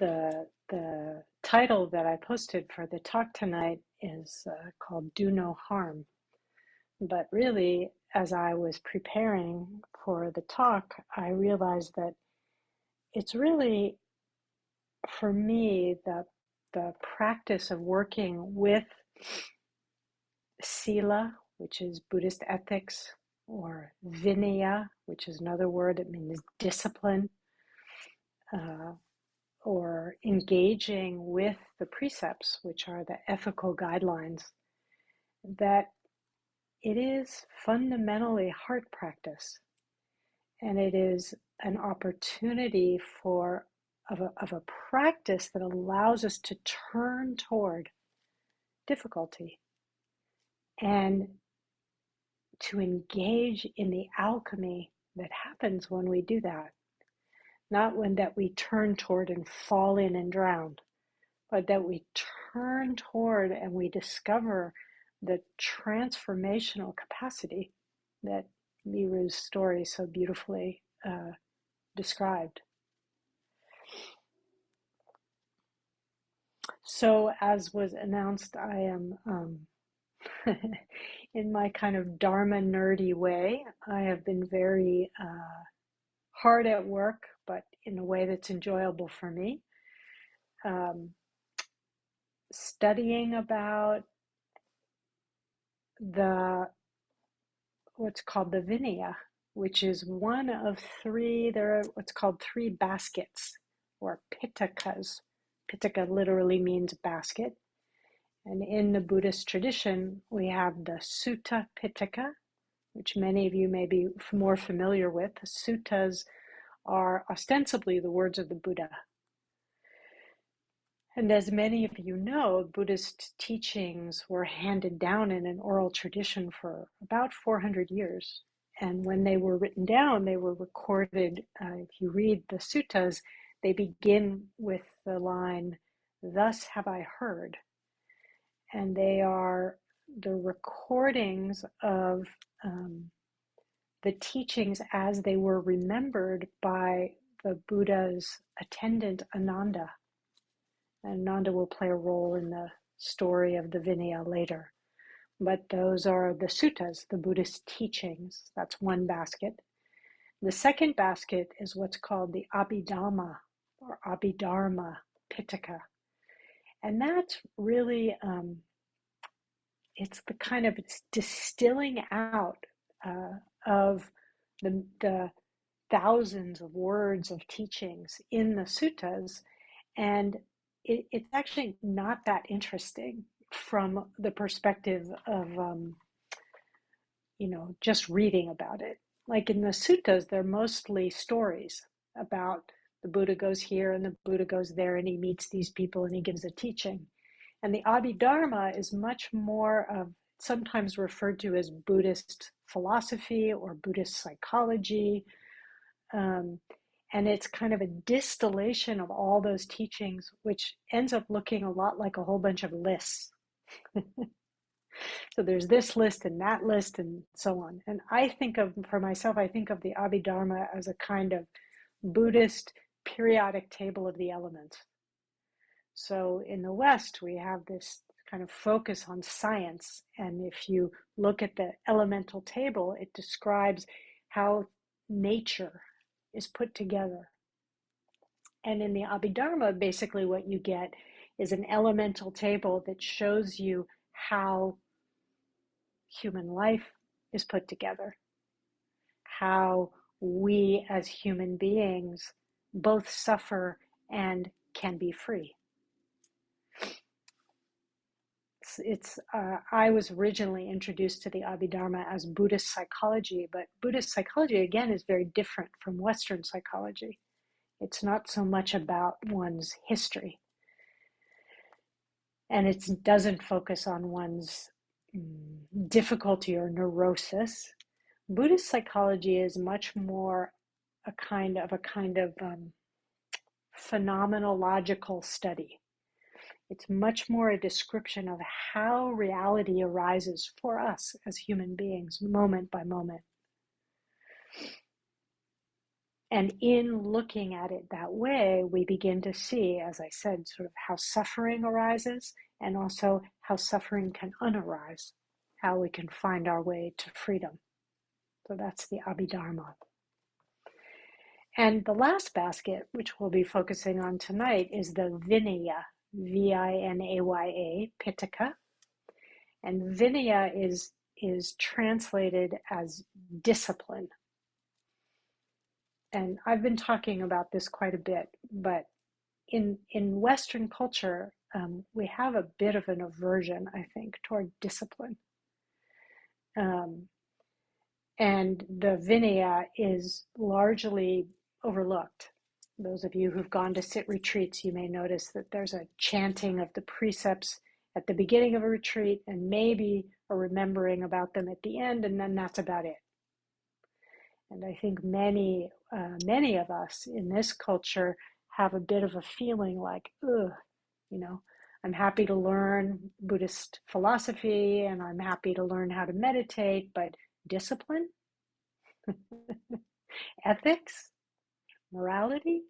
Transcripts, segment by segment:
the title that I posted for the talk tonight is called "Do No Harm." But really, as I was preparing for the talk, I realized that it's really, for me, the practice of working with sila, which is Buddhist ethics, or vinaya, which is another word that means discipline, uh, or engaging with the precepts, which are the ethical guidelines, that it is fundamentally heart practice. And it is an opportunity of a practice that allows us to turn toward difficulty and to engage in the alchemy that happens when we do that. Not when that we turn toward and fall in and drown, but that we turn toward and we discover the transformational capacity that Miru's story so beautifully described. So, as was announced, I am, in my kind of Dharma nerdy way, I have been very hard at work, but in a way that's enjoyable for me, studying about what's called the Vinaya, which is one of three. There are what's called three baskets, or pitakas. Pitaka literally means basket. And in the Buddhist tradition, we have the Sutta Pitaka, which many of you may be more familiar with. The suttas are ostensibly the words of the Buddha. And as many of you know, Buddhist teachings were handed down in an oral tradition for about 400 years. And when they were written down, they were recorded. If you read the suttas, they begin with the line, "Thus have I heard." And they are the recordings of the teachings as they were remembered by the Buddha's attendant, Ananda. And Ananda will play a role in the story of the Vinaya later. But those are the suttas, the Buddhist teachings. That's one basket. The second basket is what's called the Abhidhamma or Abhidharma Pitaka. And that's really, it's distilling out of the thousands of words of teachings in the suttas, and it's actually not that interesting from the perspective of just reading about it. Like in the suttas, they're mostly stories about the Buddha goes here and the Buddha goes there and he meets these people and he gives a teaching. And the Abhidharma is much more of, sometimes referred to as Buddhist philosophy or Buddhist psychology. And it's kind of a distillation of all those teachings, which ends up looking a lot like a whole bunch of lists. So there's this list and that list and so on. And for myself, I think of the Abhidharma as a kind of Buddhist periodic table of the elements. So in the West, we have this kind of focus on science. And if you look at the elemental table, it describes how nature is put together. And in the Abhidharma, basically what you get is an elemental table that shows you how human life is put together, how we as human beings both suffer and can be free. I was originally introduced to the Abhidharma as Buddhist psychology, but Buddhist psychology, again, is very different from Western psychology. It's not so much about one's history, and it doesn't focus on one's difficulty or neurosis. Buddhist psychology is much more a kind of phenomenological study. It's much more a description of how reality arises for us as human beings, moment by moment. And in looking at it that way, we begin to see, as I said, sort of how suffering arises and also how suffering can unarise, how we can find our way to freedom. So that's the Abhidharma. And the last basket, which we'll be focusing on tonight, is the Vinaya, Vinaya, Pitaka. And Vinaya is translated as discipline. And I've been talking about this quite a bit, but in Western culture, we have a bit of an aversion, I think, toward discipline. And the Vinaya is largely overlooked. Those of you who've gone to sit retreats, you may notice that there's a chanting of the precepts at the beginning of a retreat and maybe a remembering about them at the end, and then that's about it. And I think many of us in this culture have a bit of a feeling like, ugh, I'm happy to learn Buddhist philosophy and I'm happy to learn how to meditate, but discipline, ethics, morality.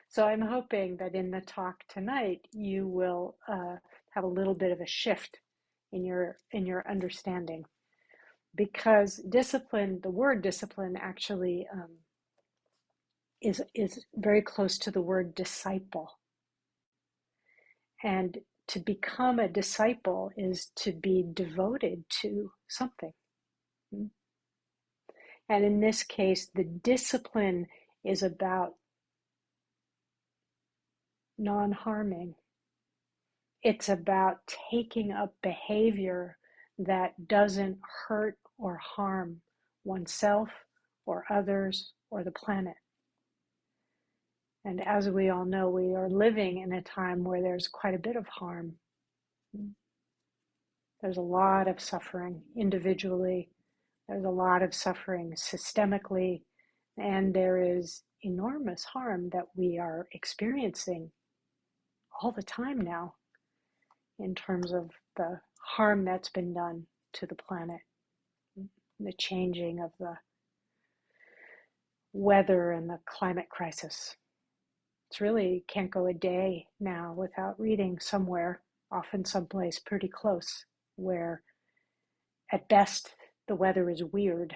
So I'm hoping that in the talk tonight, you will have a little bit of a shift in your understanding, because discipline, the word discipline, actually is very close to the word disciple. And to become a disciple is to be devoted to something. And in this case, the discipline is about non-harming. It's about taking up behavior that doesn't hurt or harm oneself or others or the planet. And as we all know, we are living in a time where there's quite a bit of harm. There's a lot of suffering individually. There's a lot of suffering systemically. And there is enormous harm that we are experiencing all the time now in terms of the harm that's been done to the planet, the changing of the weather and the climate crisis. It's really can't go a day now without reading somewhere, often someplace pretty close, where at best the weather is weird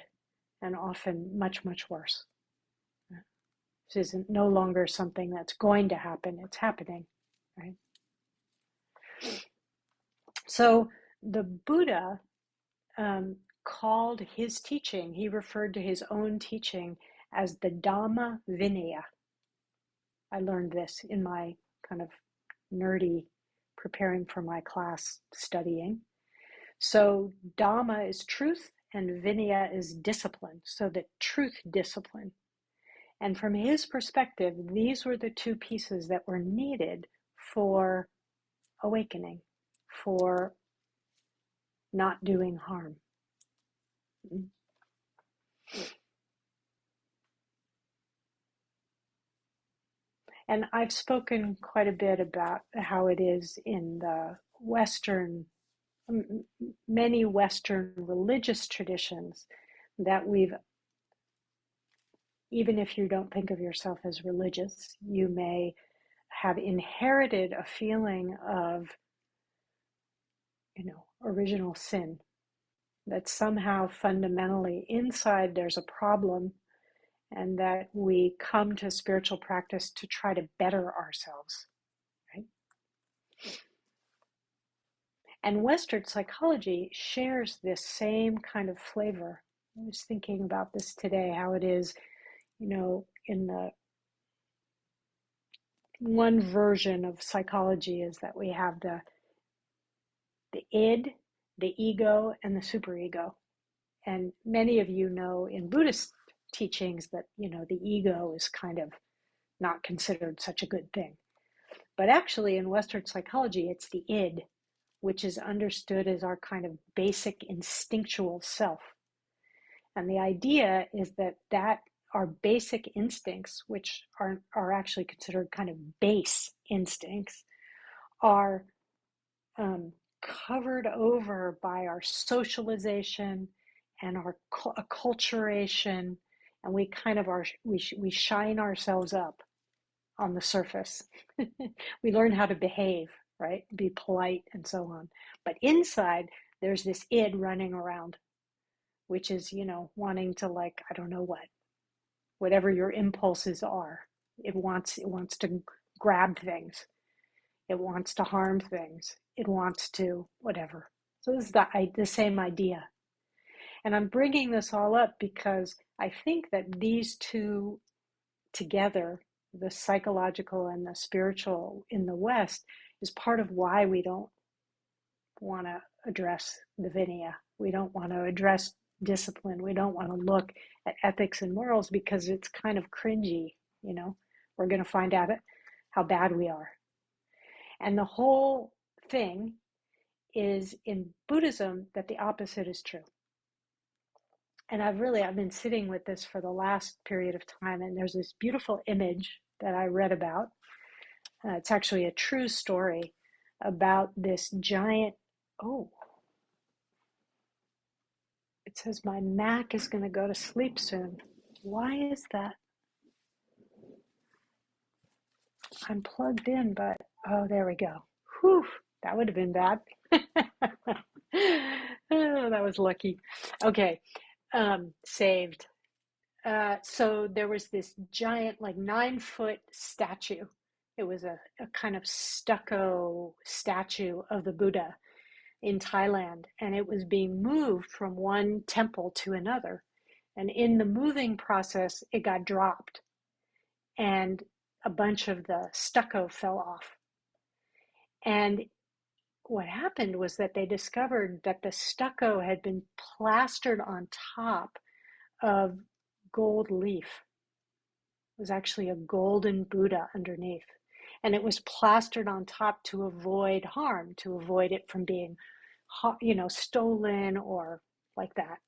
and often much, much worse. This isn't no longer something that's going to happen, it's happening, right? So the Buddha called his teaching, he referred to his own teaching as the Dhamma Vinaya. I learned this in my kind of nerdy preparing for my class studying. So Dhamma is truth and Vinaya is discipline, so the truth discipline. And from his perspective, these were the two pieces that were needed for awakening, for not doing harm. And I've spoken quite a bit about how it is in the many Western religious traditions that even if you don't think of yourself as religious, you may have inherited a feeling of, original sin, that somehow fundamentally inside there's a problem and that we come to spiritual practice to try to better ourselves, right? And Western psychology shares this same kind of flavor. I was thinking about this today, how it is, in the one version of psychology is that we have the id, the ego, and the superego. And many of you know in Buddhist teachings that, the ego is kind of not considered such a good thing. But actually in Western psychology, it's the id, which is understood as our kind of basic instinctual self. And the idea is that our basic instincts, which are actually considered kind of base instincts, are covered over by our socialization and our acculturation and we kind of are, we shine ourselves up on the surface. We learn how to behave, right? Be polite and so on. But inside, there's this id running around, which is, wanting to, like, I don't know whatever your impulses are. It wants to grab things. It wants to harm things. It wants to whatever. So this is the same idea. And I'm bringing this all up because I think that these two together, the psychological and the spiritual in the West, is part of why we don't want to address the Vinaya. We don't want to address discipline. We don't want to look at ethics and morals because it's kind of cringy, We're going to find out how bad we are. And the whole thing is in Buddhism that the opposite is true. And I've been sitting with this for the last period of time, and there's this beautiful image that I read about. It's actually a true story about this giant, it says my Mac is going to go to sleep soon. Why is that? I'm plugged in, but, there we go. Whew, that would have been bad. Oh, that was lucky. Okay, saved. So there was this giant, like 9-foot statue. It was a kind of stucco statue of the Buddha in Thailand, and it was being moved from one temple to another. And in the moving process, it got dropped, and a bunch of the stucco fell off. And what happened was that they discovered that the stucco had been plastered on top of gold leaf. It was actually a golden Buddha underneath. And it was plastered on top to avoid harm, to avoid it from being, stolen or like that.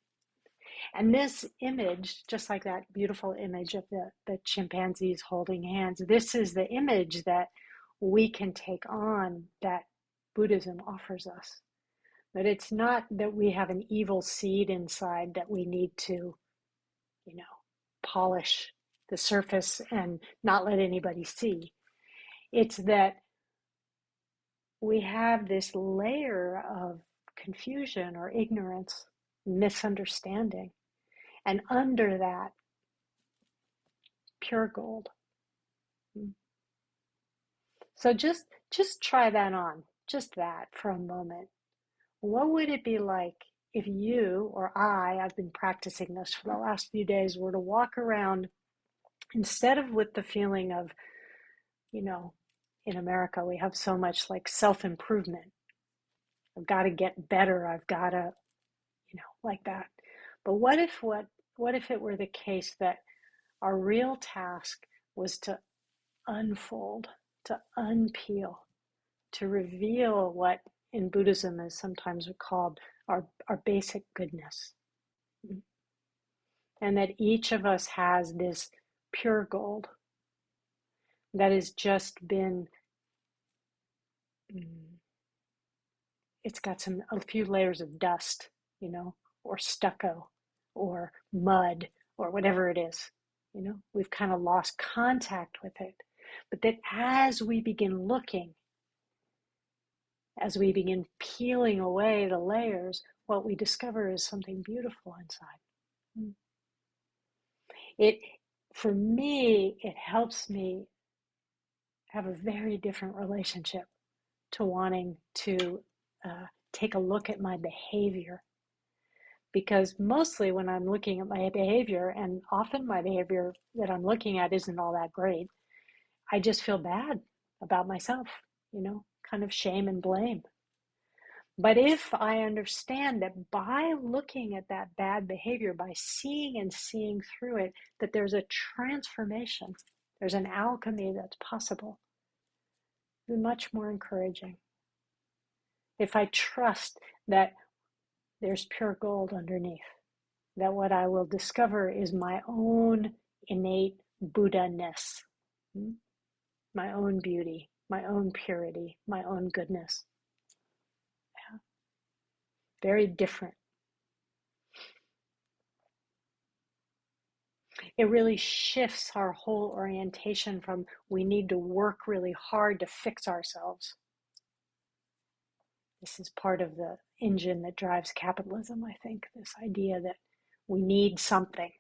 And this image, just like that beautiful image of the chimpanzees holding hands, this is the image that we can take on, that Buddhism offers us. That it's not that we have an evil seed inside that we need to, polish the surface and not let anybody see. It's that we have this layer of confusion or ignorance, misunderstanding, and under that, pure gold. So just try that on, just that for a moment. What would it be like if you or I've been practicing this for the last few days, were to walk around instead of with the feeling of, in America, we have so much like self-improvement. I've got to get better. I've got to, like that. But what if it were the case that our real task was to unfold, to unpeel, to reveal what in Buddhism is sometimes called our basic goodness. And that each of us has this pure gold that has just been, it's got a few layers of dust, or stucco or mud or whatever it is. We've kind of lost contact with it. But that as we begin looking, as we begin peeling away the layers, what we discover is something beautiful inside. For me, it helps me have a very different relationship to wanting to take a look at my behavior. Because mostly when I'm looking at my behavior, and often my behavior that I'm looking at isn't all that great, I just feel bad about myself, kind of shame and blame. But if I understand that by looking at that bad behavior, by seeing through it, that there's a transformation, there's an alchemy that's possible, it's much more encouraging. If I trust that there's pure gold underneath, that what I will discover is my own innate Buddha-ness, my own beauty, my own purity, my own goodness. Yeah. Very different. It really shifts our whole orientation from we need to work really hard to fix ourselves. This is part of the engine that drives capitalism, I think, this idea that we need something.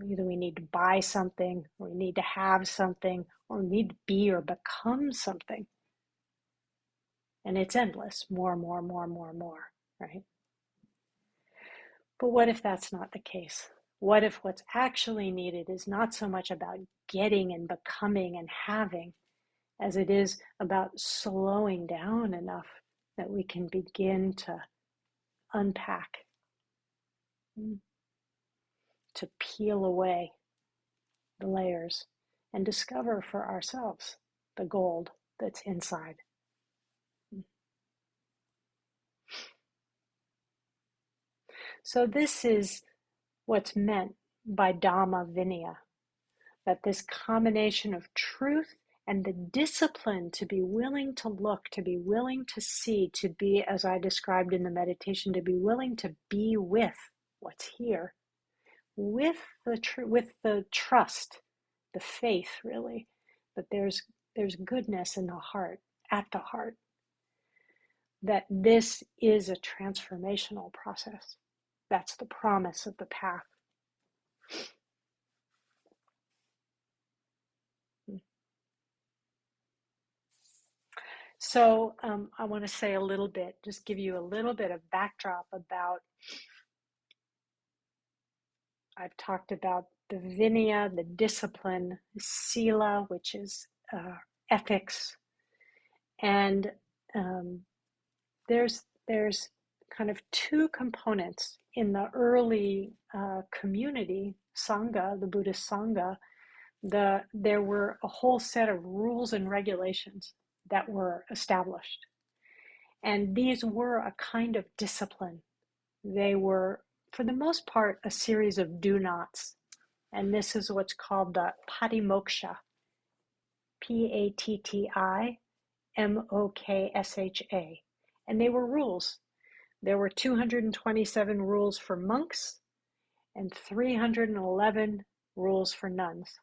Either we need to buy something, or we need to have something, or we need to be or become something. And it's endless, more, right? But what if that's not the case? What if what's actually needed is not so much about getting and becoming and having as it is about slowing down enough that we can begin to unpack, to peel away the layers and discover for ourselves the gold that's inside. So this is what's meant by Dhamma Vinaya, that this combination of truth and the discipline to be willing to look, to be willing to see, to be, as I described in the meditation, to be willing to be with what's here, with the trust, the faith, really, that there's goodness in the heart, at the heart, that this is a transformational process. That's the promise of the path. So I want to say a little bit, just give you a little bit of backdrop about, I've talked about the Vinaya, the discipline, sila, which is ethics, and there's kind of two components in the early community, Sangha, the Buddhist Sangha. There were a whole set of rules and regulations that were established. And these were a kind of discipline. They were, for the most part, a series of do-nots. And this is what's called the patimoksha, Pattimoksa. And they were rules. There were 227 rules for monks and 311 rules for nuns.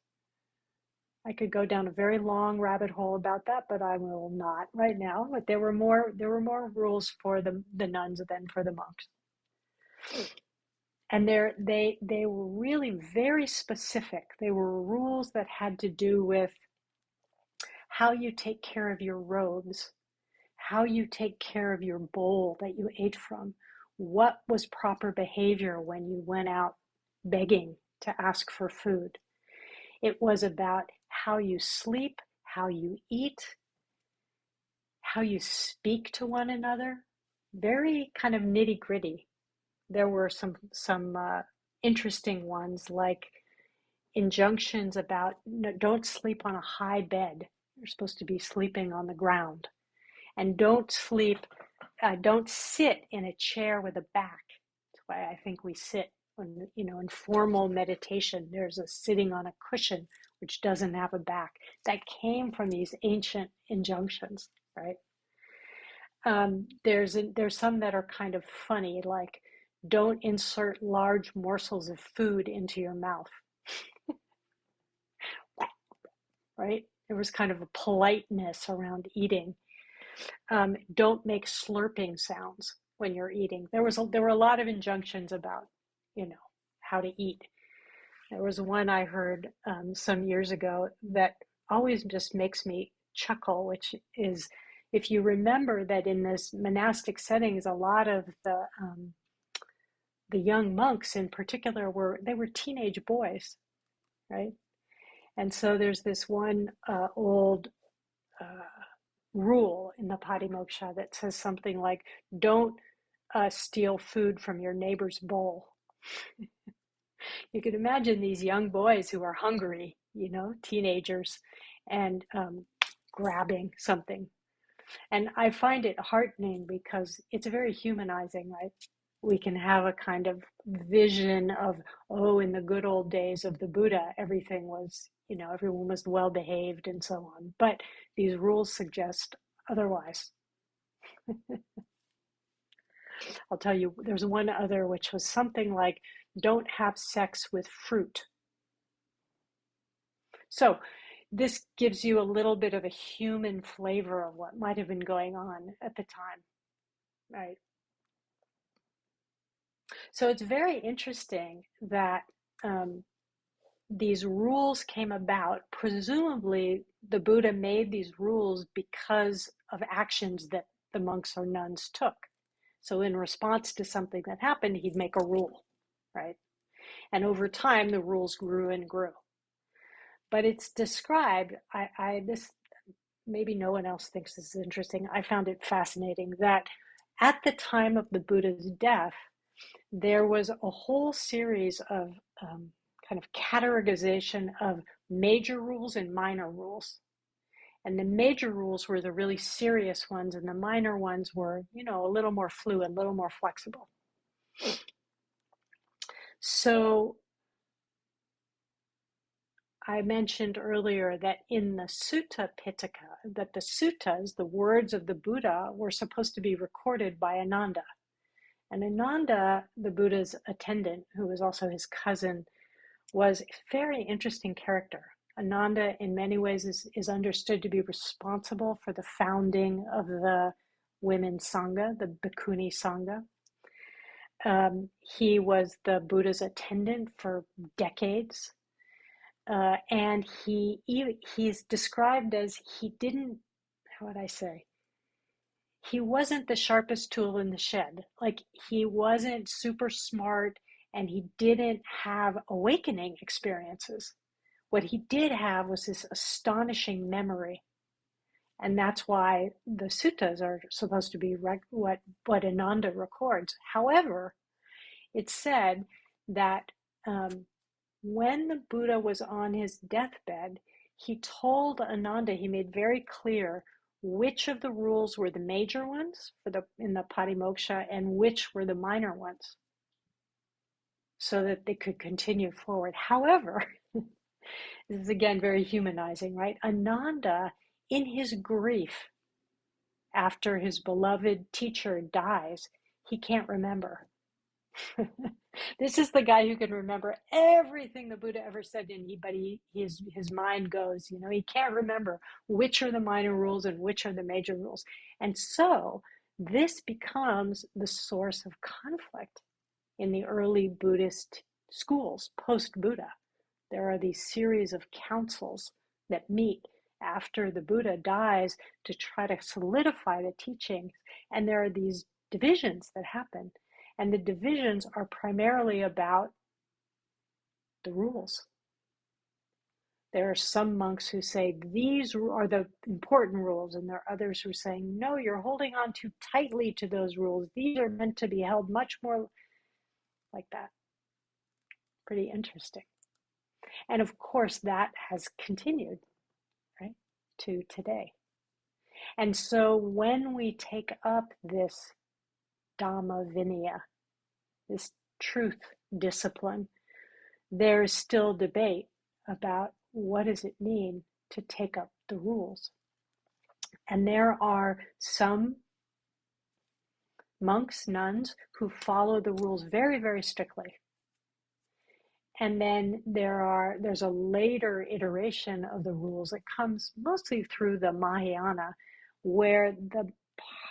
I could go down a very long rabbit hole about that, but I will not right now. But there were more rules for the nuns than for the monks. And they were really very specific. They were rules that had to do with how you take care of your robes, how you take care of your bowl that you ate from, what was proper behavior when you went out begging to ask for food. It was about how you sleep, how you eat, how you speak to one another. Very kind of nitty gritty. There were some interesting ones, like injunctions about don't sleep on a high bed. You're supposed to be sleeping on the ground. And don't sit in a chair with a back. That's why I think we sit when, in formal meditation, there's a sitting on a cushion which doesn't have a back. That came from these ancient injunctions, right? There's some that are kind of funny, like don't insert large morsels of food into your mouth, right? There was kind of a politeness around eating. Don't make slurping sounds when you're eating. There were a lot of injunctions about, how to eat. There was one I heard some years ago that always just makes me chuckle, which is, if you remember that in this monastic settings, a lot of the young monks in particular were teenage boys, right? And so there's this one old rule in the Patimoksha that says something like, don't steal food from your neighbor's bowl. You could imagine these young boys who are hungry, teenagers, and grabbing something. And I find it heartening because it's very humanizing, right? We can have a kind of vision of, in the good old days of the Buddha, everything was, everyone was well behaved and so on. But these rules suggest otherwise. I'll tell you, there's one other which was something like, don't have sex with fruit. So this gives you a little bit of a human flavor of what might have been going on at the time, right? So it's very interesting that um, these rules came about. Presumably, the Buddha made these rules because of actions that the monks or nuns took. So, in response to something that happened, he'd make a rule, right? And over time, the rules grew and grew. But it's described, this maybe no one else thinks this is interesting. I found it fascinating that at the time of the Buddha's death, there was a whole series of kind of categorization of major rules and minor rules. And the major rules were the really serious ones, and the minor ones were, a little more fluid, a little more flexible. So I mentioned earlier that in the Sutta Pitaka, that the suttas, the words of the Buddha, were supposed to be recorded by Ananda. And Ananda, the Buddha's attendant, who was also his cousin, was a very interesting character. Ananda, in many ways, is understood to be responsible for the founding of the women's Sangha, the Bhikkhuni Sangha. He was the Buddha's attendant for decades. And he's described as he didn't, how would I say, he wasn't the sharpest tool in the shed. Like, he wasn't super smart, and he didn't have awakening experiences. What he did have was this astonishing memory. And that's why the suttas are supposed to be what Ananda records. However, it's said that when the Buddha was on his deathbed, he told Ananda, he made very clear which of the rules were the major ones in the Patimoksha and which were the minor ones, so that they could continue forward. However, this is again very humanizing, right? Ananda, in his grief after his beloved teacher dies, he can't remember. This is the guy who can remember everything the Buddha ever said, but his mind goes, he can't remember which are the minor rules and which are the major rules. And so this becomes the source of conflict in the early Buddhist schools, post-Buddha. There are these series of councils that meet after the Buddha dies to try to solidify the teachings. And there are these divisions that happen. And the divisions are primarily about the rules. There are some monks who say these are the important rules, and there are others who are saying, no, you're holding on too tightly to those rules. These are meant to be held much more like that. Pretty interesting. And of course, that has continued, right, to today. And so when we take up this Dhamma Vinaya, this truth discipline, there's still debate about what does it mean to take up the rules. And there are some monks, nuns, who follow the rules very, very strictly. And then there's a later iteration of the rules that comes mostly through the Mahayana, where the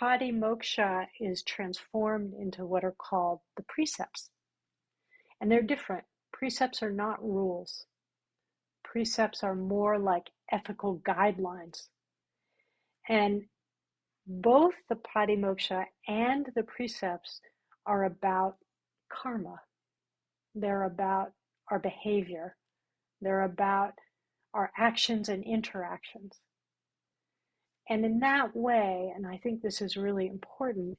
Patimoksha is transformed into what are called the precepts. And they're different. Precepts are not rules. Precepts are more like ethical guidelines. And both the Patimoksha and the precepts are about karma. They're about our behavior. They're about our actions and interactions. And in that way, and I think this is really important,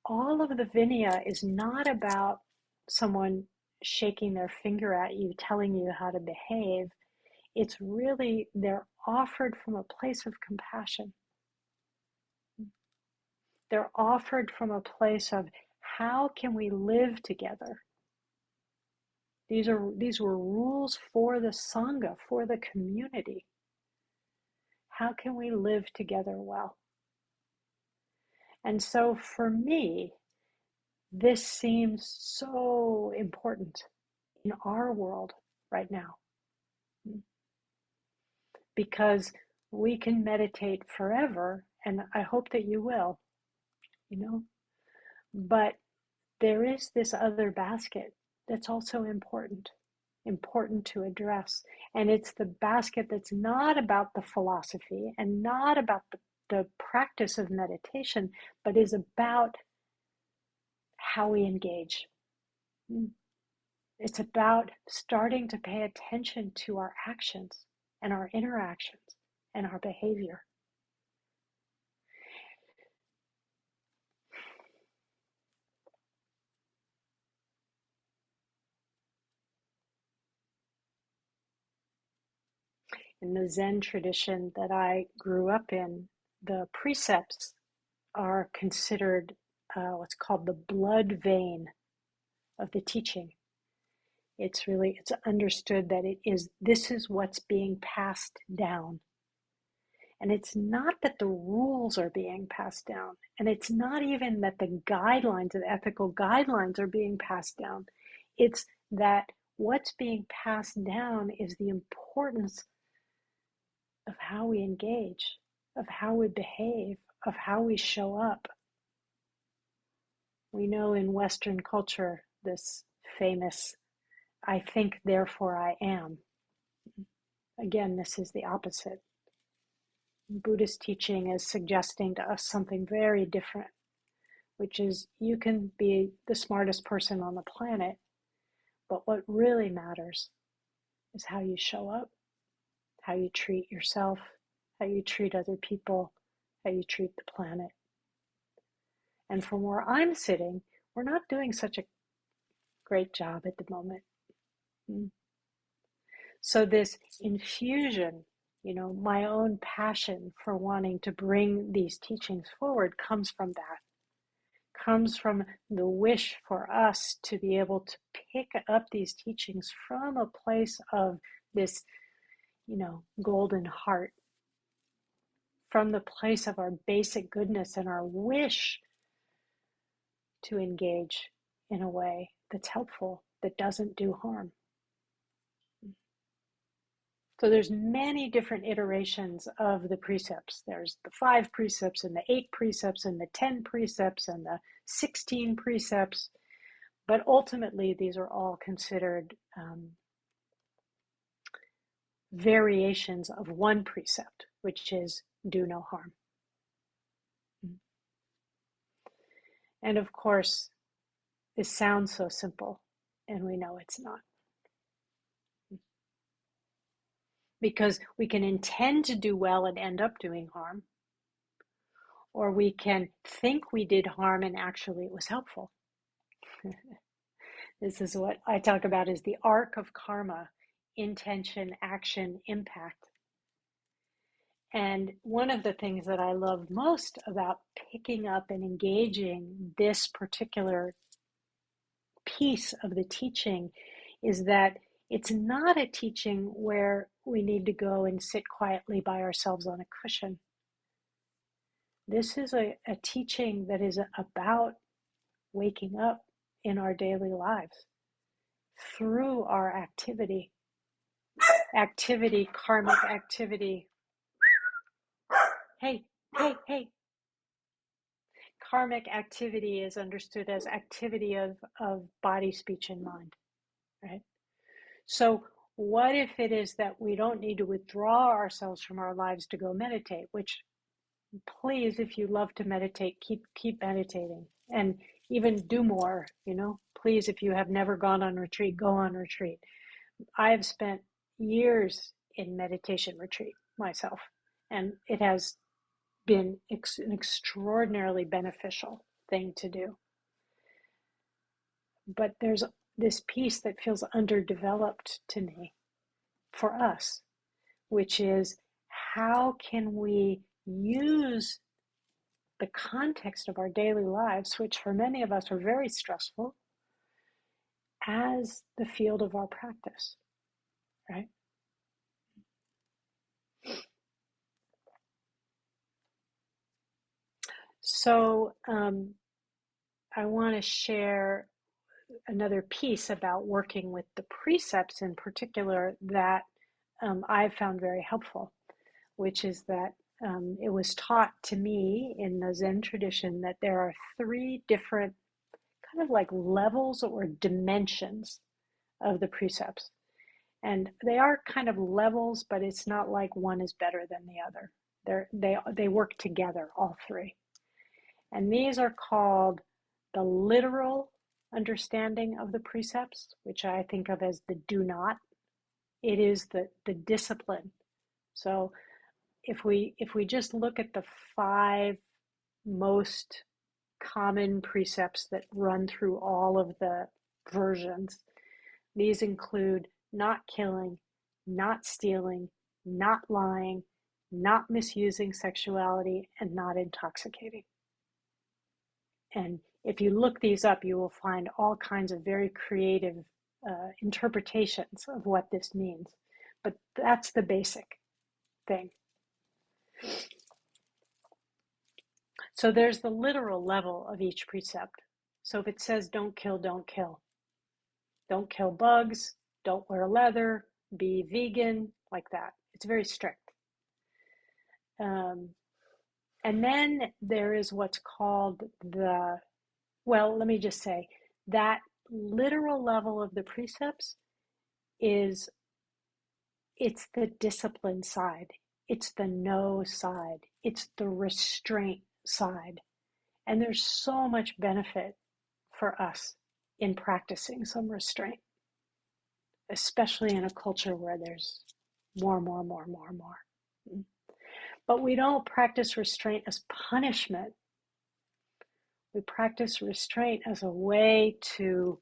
all of the Vinaya is not about someone shaking their finger at you, telling you how to behave. It's really, they're offered from a place of compassion. They're offered from a place of, how can we live together? These were rules for the Sangha, for the community. How can we live together well? And so for me, this seems so important. in our world right now, because we can meditate forever, and I hope that you will, but there is this other basket that's also important to address. And it's the basket that's not about the philosophy and not about the practice of meditation, but is about how we engage. It's about starting to pay attention to our actions and our interactions and our behavior. In the Zen tradition that I grew up in, the precepts are considered what's called the blood vein of the teaching. It's understood that this is what's being passed down. And it's not that the rules are being passed down. And it's not even that the guidelines, the ethical guidelines are being passed down. It's that what's being passed down is the importance of how we engage, of how we behave, of how we show up. We know in Western culture this famous, I think, therefore I am. Again, this is the opposite. Buddhist teaching is suggesting to us something very different, which is you can be the smartest person on the planet, but what really matters is how you show up, how you treat yourself, how you treat other people, how you treat the planet. And from where I'm sitting, we're not doing such a great job at the moment. So this infusion, my own passion for wanting to bring these teachings forward comes from that. Comes from the wish for us to be able to pick up these teachings from a place of this, golden heart, from the place of our basic goodness and our wish to engage in a way that's helpful, that doesn't do harm. So there's many different iterations of the precepts. There's the 5 precepts and the 8 precepts and the 10 precepts and the 16 precepts. But ultimately, these are all considered variations of one precept, which is do no harm. And of course, this sounds so simple, and we know it's not. Because we can intend to do well and end up doing harm, or we can think we did harm and actually it was helpful. This is what I talk about as the arc of karma: intention, action, impact. And one of the things that I love most about picking up and engaging this particular piece of the teaching is that it's not a teaching where we need to go and sit quietly by ourselves on a cushion. This is a teaching that is about waking up in our daily lives through our activity, karmic activity. Hey. Karmic activity is understood as activity of body, speech, and mind, right? So what if it is that we don't need to withdraw ourselves from our lives to go meditate, which please, if you love to meditate, keep meditating and even do more, please, if you have never gone on retreat, go on retreat. I have spent years in meditation retreat myself, and it has been an extraordinarily beneficial thing to do. But there's this piece that feels underdeveloped to me for us, which is how can we use the context of our daily lives, which for many of us are very stressful, as the field of our practice, right? So I want to share another piece about working with the precepts in particular that I've found very helpful, which is that it was taught to me in the Zen tradition that there are three different kind of like levels or dimensions of the precepts. And they are kind of levels, but it's not like one is better than the other. They work together, all three. And these are called the literal understanding of the precepts, which I think of as the do not. It is the discipline. So if we just look at the five most common precepts that run through all of the versions, these include not killing, not stealing, not lying, not misusing sexuality, and not intoxicating. And if you look these up, you will find all kinds of very creative interpretations of what this means. But that's the basic thing. So there's the literal level of each precept. So if it says don't kill, don't kill. Don't kill bugs, don't wear leather, be vegan, like that. It's very strict. And then there is what's called let me just say, that literal level of the precepts it's the discipline side. It's the no side. It's the restraint side. And there's so much benefit for us in practicing some restraint, especially in a culture where there's more. But we don't practice restraint as punishment. We practice restraint as a way to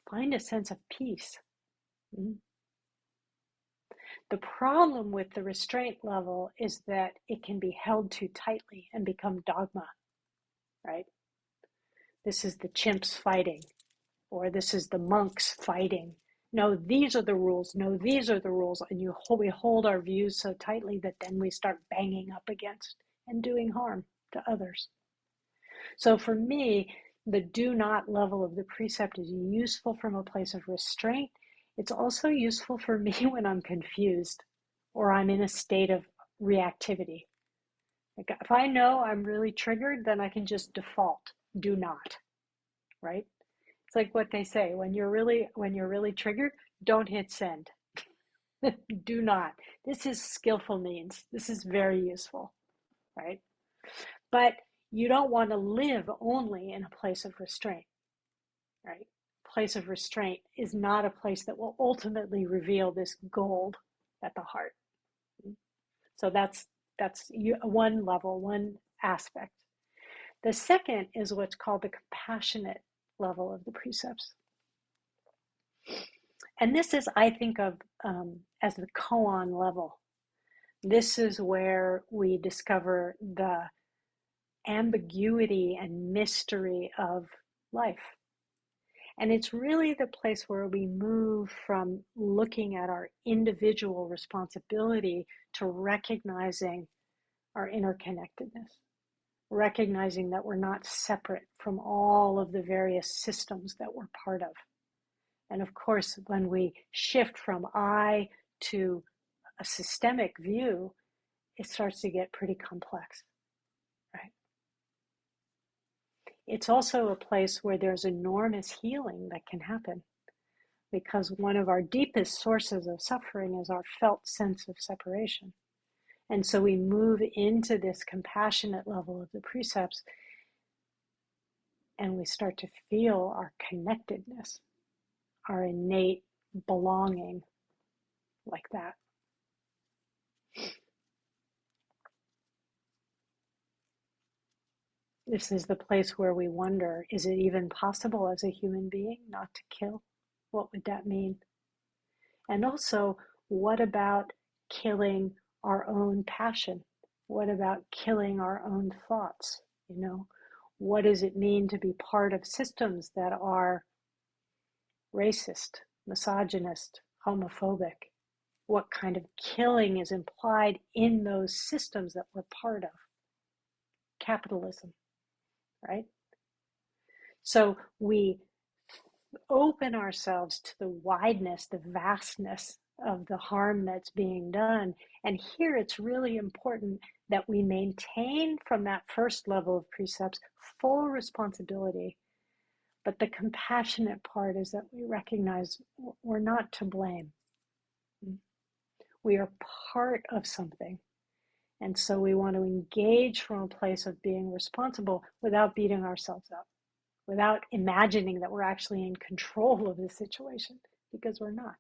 find a sense of peace. The problem with the restraint level is that it can be held too tightly and become dogma, right? This is the chimps fighting, or this is the monks fighting. No, these are the rules. No, these are the rules. And we hold our views so tightly that then we start banging up against and doing harm to others. So for me, the do not level of the precept is useful from a place of restraint. It's also useful for me when I'm confused or I'm in a state of reactivity. Like if I know I'm really triggered, then I can just default, do not, right? It's like what they say, when you're really triggered, don't hit send. Do not. This is skillful means. This is very useful, right? But you don't want to live only in a place of restraint, right? Place of restraint is not a place that will ultimately reveal this gold at the heart. So that's one level, one aspect. The second is what's called the compassionate level of the precepts. And this is, I think of as the koan level. This is where we discover the ambiguity and mystery of life. And it's really the place where we move from looking at our individual responsibility to recognizing our interconnectedness, recognizing that we're not separate from all of the various systems that we're part of. And of course, when we shift from I to a systemic view, it starts to get pretty complex, right? It's also a place where there's enormous healing that can happen, because one of our deepest sources of suffering is our felt sense of separation. And so we move into this compassionate level of the precepts and we start to feel our connectedness, our innate belonging, like that. This is the place where we wonder, is it even possible as a human being not to kill? What would that mean? And also, what about killing our own passion? What about killing our own thoughts? What does it mean to be part of systems that are racist, misogynist, homophobic? What kind of killing is implied in those systems that we're part of? Capitalism, right? So we open ourselves to the wideness, the vastness of the harm that's being done. And here it's really important that we maintain from that first level of precepts full responsibility. But the compassionate part is that we recognize we're not to blame. We are part of something. And so we want to engage from a place of being responsible without beating ourselves up, without imagining that we're actually in control of the situation, because we're not.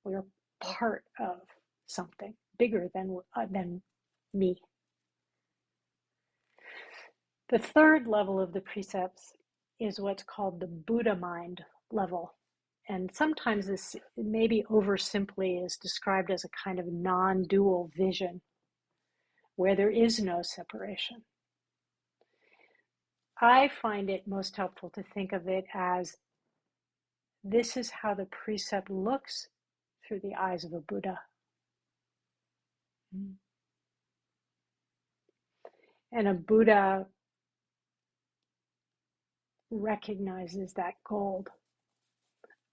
We're part of something bigger than me. The third level of the precepts is what's called the Buddha mind level. And sometimes this maybe oversimply is described as a kind of non-dual vision where there is no separation. I find it most helpful to think of it as this is how the precept looks through the eyes of a Buddha. And a Buddha recognizes that gold.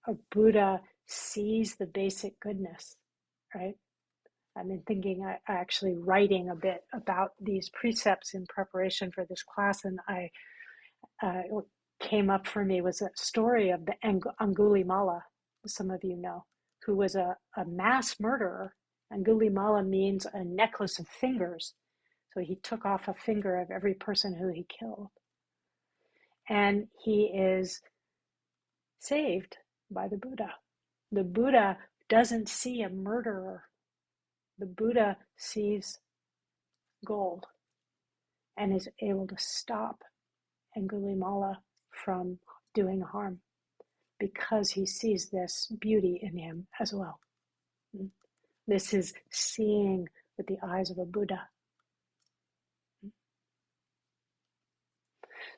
A Buddha sees the basic goodness, right? I've been thinking, actually writing a bit about these precepts in preparation for this class, and what came up for me was a story of the Angulimala, some of you know, who was a mass murderer. Angulimala means a necklace of fingers. So he took off a finger of every person who he killed. And he is saved by the Buddha. The Buddha doesn't see a murderer. The Buddha sees gold and is able to stop Angulimala from doing harm because he sees this beauty in him as well. This is seeing with the eyes of a Buddha.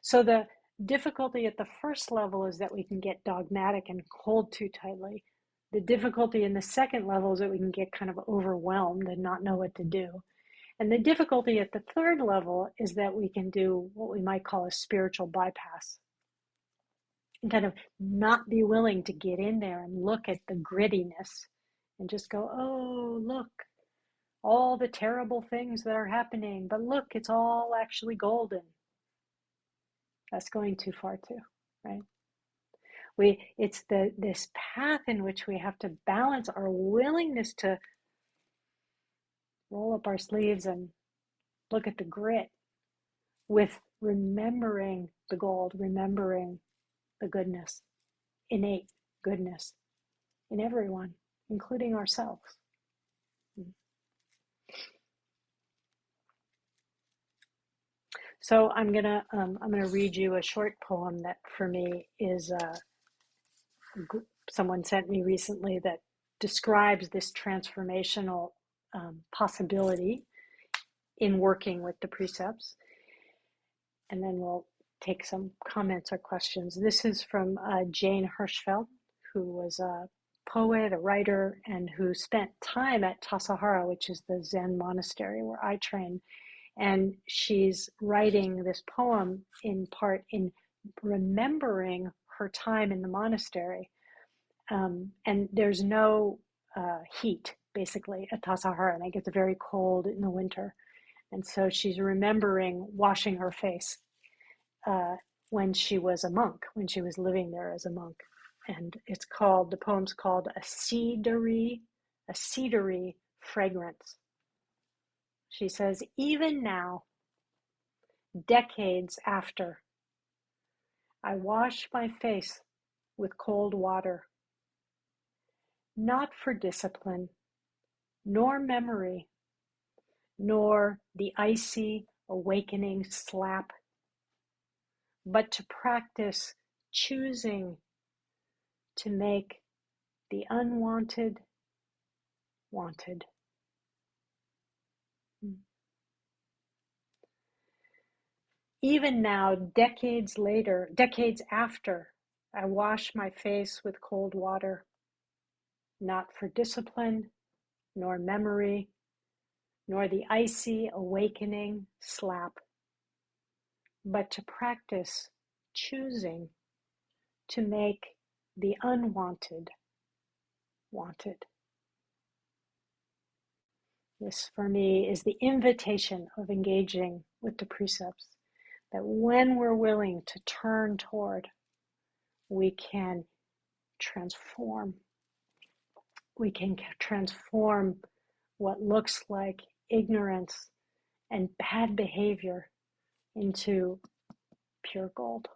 So the difficulty at the first level is that we can get dogmatic and hold too tightly. The difficulty in the second level is that we can get kind of overwhelmed and not know what to do. And the difficulty at the third level is that we can do what we might call a spiritual bypass and kind of not be willing to get in there and look at the grittiness and just go, oh, look, all the terrible things that are happening, but look, it's all actually golden. That's going too far too, right? It's this path in which we have to balance our willingness to roll up our sleeves and look at the grit with remembering the gold, remembering the goodness, innate goodness in everyone, including ourselves. So I'm gonna read you a short poem that for me is someone sent me recently that describes this transformational possibility in working with the precepts. And then we'll take some comments or questions. This is from Jane Hirschfeld, who was a poet, a writer, and who spent time at Tassajara, which is the Zen monastery where I trained. And she's writing this poem in part in remembering her time in the monastery. And there's no heat, basically, at Tassajara, and it gets very cold in the winter. And so she's remembering washing her face when she was a monk, when she was living there as a monk. And the poem's called A Cedary Fragrance. She says, even now, decades after, I wash my face with cold water, not for discipline, nor memory, nor the icy awakening slap, but to practice choosing to make the unwanted wanted. Even now, decades after, I wash my face with cold water, not for discipline, nor memory, nor the icy awakening slap, but to practice choosing to make the unwanted wanted. This, for me, is the invitation of engaging with the precepts, that when we're willing to turn toward, we can transform. We can transform what looks like ignorance and bad behavior into pure gold.